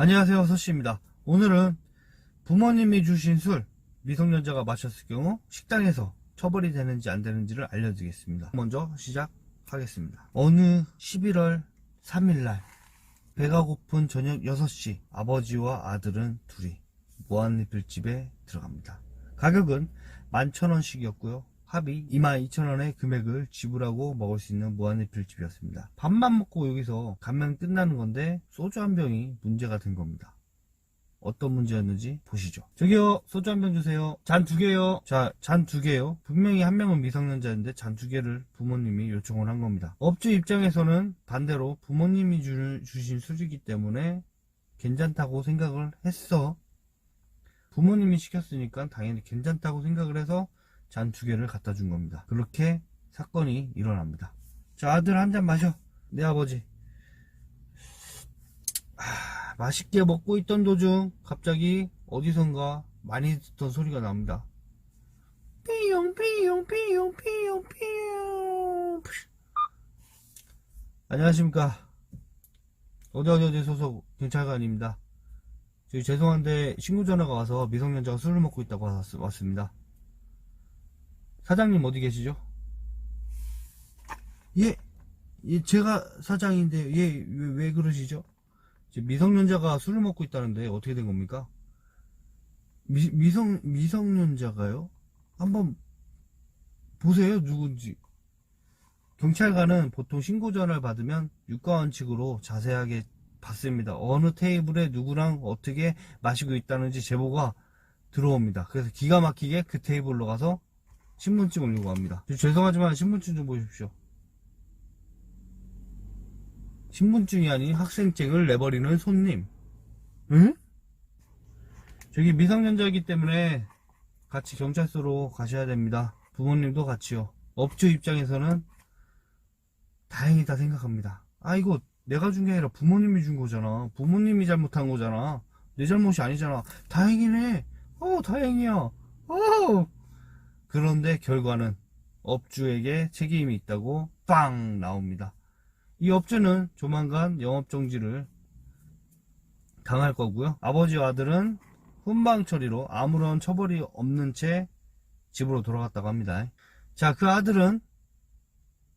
안녕하세요, 서씨입니다. 오늘은 부모님이 주신 술 미성년자가 마셨을 경우 식당에서 처벌이 되는지 안 되는지를 알려드리겠습니다. 먼저 시작하겠습니다. 어느 11월 3일날 배가 고픈 저녁 6시 아버지와 아들은 둘이 무한리필집에 들어갑니다. 가격은 11,000원씩이었고요. 합이 22,000원의 금액을 지불하고 먹을 수 있는 무한리필집이었습니다. 밥만 먹고 여기서 가면 끝나는 건데 소주 한 병이 문제가 된 겁니다. 어떤 문제였는지 보시죠. 저기요, 소주 한 병 주세요. 잔 2개요. 자, 잔 2개요. 분명히 한 명은 미성년자인데 잔 2개를 부모님이 요청을 한 겁니다. 업주 입장에서는 반대로 부모님이 주신 술이기 때문에 괜찮다고 생각을 했어. 부모님이 시켰으니까 당연히 괜찮다고 생각을 해서 잔 2개를 갖다 준 겁니다. 그렇게 사건이 일어납니다. 자, 아들 한 잔 마셔. 내 아버지. 맛있게 먹고 있던 도중 갑자기 어디선가 많이 듣던 소리가 납니다. 삐용 삐용 삐용 삐용 삐용. 안녕하십니까. 어디 소속 경찰관입니다. 저희 죄송한데 신고 전화가 와서 미성년자가 술을 먹고 있다고 왔습니다. 사장님 어디 계시죠? 예, 제가 사장인데 왜 그러시죠? 미성년자가 술을 먹고 있다는데 어떻게 된 겁니까? 미성년자가요? 한번 보세요, 누군지. 경찰관은 보통 신고 전화를 받으면 육가원칙으로 자세하게 봤습니다. 어느 테이블에 누구랑 어떻게 마시고 있다는지 제보가 들어옵니다. 그래서 기가 막히게 그 테이블로 가서 신분증을 요구합니다. 죄송하지만 신분증 좀 보십시오. 신분증이 아닌 학생증을 내버리는 손님. 응? 저기 미성년자이기 때문에 같이 경찰서로 가셔야 됩니다. 부모님도 같이요. 업주 입장에서는 다행이다 생각합니다. 아, 이거 내가 준 게 아니라 부모님이 준 거잖아. 부모님이 잘못한 거잖아. 내 잘못이 아니잖아. 다행이네. 다행이야. 그런데 결과는 업주에게 책임이 있다고 빵 나옵니다. 이 업주는 조만간 영업정지를 당할 거고요. 아버지와 아들은 훈방 처리로 아무런 처벌이 없는 채 집으로 돌아갔다고 합니다. 자, 그 아들은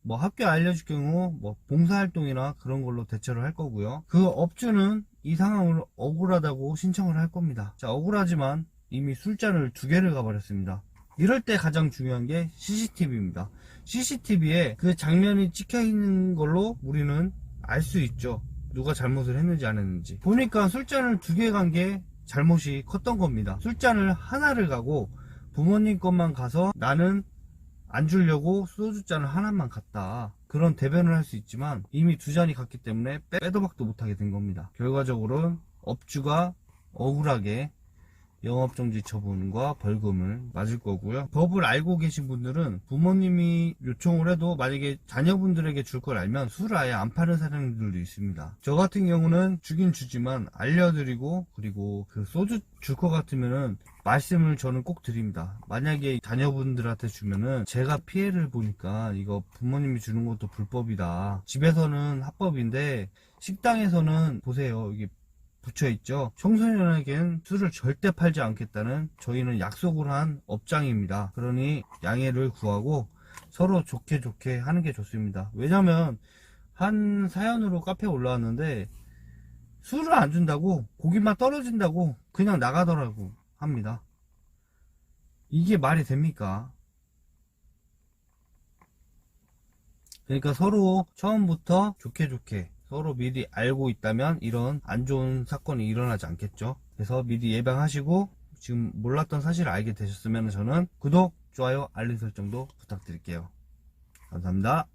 학교 알려줄 경우 봉사활동이나 그런 걸로 대처를 할 거고요. 그 업주는 이 상황을 억울하다고 신청을 할 겁니다. 자, 억울하지만 이미 술잔을 2개를 가버렸습니다. 이럴 때 가장 중요한 게 CCTV입니다. CCTV에 그 장면이 찍혀 있는 걸로 우리는 알 수 있죠. 누가 잘못을 했는지 안 했는지. 보니까 술잔을 2개 간 게 잘못이 컸던 겁니다. 술잔을 하나를 가고 부모님 것만 가서 나는 안 주려고 소주잔을 하나만 갔다. 그런 대변을 할 수 있지만 이미 2잔이 갔기 때문에 빼도 박도 못하게 된 겁니다. 결과적으로는 업주가 억울하게 영업정지 처분과 벌금을 맞을 거고요. 법을 알고 계신 분들은 부모님이 요청을 해도 만약에 자녀분들에게 줄 걸 알면 술을 아예 안 파는 사장님들도 있습니다. 저 같은 경우는 주긴 주지만 알려드리고, 그리고 그 소주 줄 것 같으면은 말씀을 저는 꼭 드립니다. 만약에 자녀분들한테 주면은 제가 피해를 보니까 이거 부모님이 주는 것도 불법이다. 집에서는 합법인데 식당에서는 보세요. 이게 붙여있죠. 청소년에겐 술을 절대 팔지 않겠다는 저희는 약속을 한 업장입니다. 그러니 양해를 구하고 서로 좋게 하는 게 좋습니다. 왜냐면 한 사연으로 카페에 올라왔는데 술을 안 준다고 고기만 떨어진다고 그냥 나가더라고 합니다. 이게 말이 됩니까? 그러니까 서로 처음부터 좋게 서로 미리 알고 있다면 이런 안 좋은 사건이 일어나지 않겠죠. 그래서 미리 예방하시고 지금 몰랐던 사실을 알게 되셨으면 저는 구독, 좋아요, 알림 설정도 부탁드릴게요. 감사합니다.